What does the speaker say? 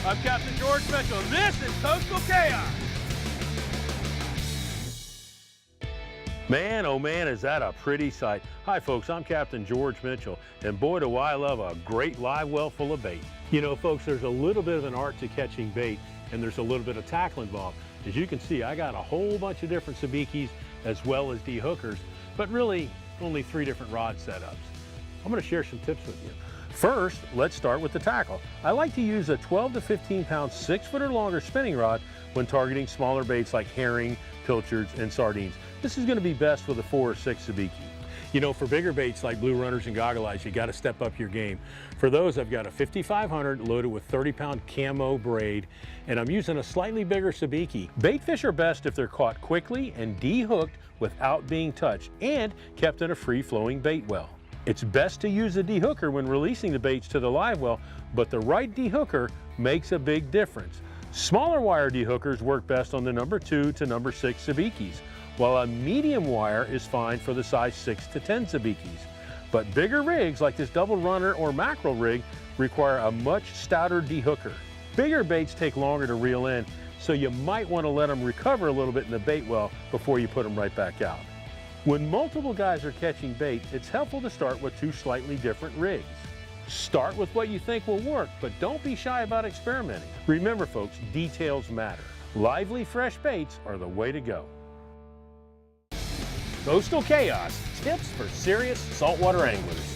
I'm Captain George Mitchell, and this is Coastal Chaos. Man, oh man, is that a pretty sight. Hi folks, I'm Captain George Mitchell, and boy do I love a great live well full of bait. You know folks, there's a little bit of an art to catching bait, and there's a little bit of tackle involved. As you can see, I got a whole bunch of different Sabikis as well as DeHookers, but really only 3 different rod setups. I'm gonna share some tips with you. First, let's start with the tackle. I like to use a 12 to 15 pound 6-foot or longer spinning rod when targeting smaller baits like herring, pilchards, and sardines. This is gonna be best with a 4 or 6 Sabiki. You know, for bigger baits like blue runners and goggle eyes, you gotta step up your game. For those, I've got a 5500 loaded with 30-pound camo braid, and I'm using a slightly bigger Sabiki. Bait fish are best if they're caught quickly and de-hooked without being touched and kept in a free-flowing bait well. It's best to use a de-hooker when releasing the baits to the live well, but the right de-hooker makes a big difference. Smaller wire de-hookers work best on the number 2 to number 6 Sabikis, while a medium wire is fine for the size 6 to 10 Sabikis. But bigger rigs like this double runner or mackerel rig require a much stouter de-hooker. Bigger baits take longer to reel in, so you might want to let them recover a little bit in the bait well before you put them right back out. When multiple guys are catching bait, it's helpful to start with 2 slightly different rigs. Start with what you think will work, but don't be shy about experimenting. Remember folks, details matter. Lively, fresh baits are the way to go. Coastal Chaos, tips for serious saltwater anglers.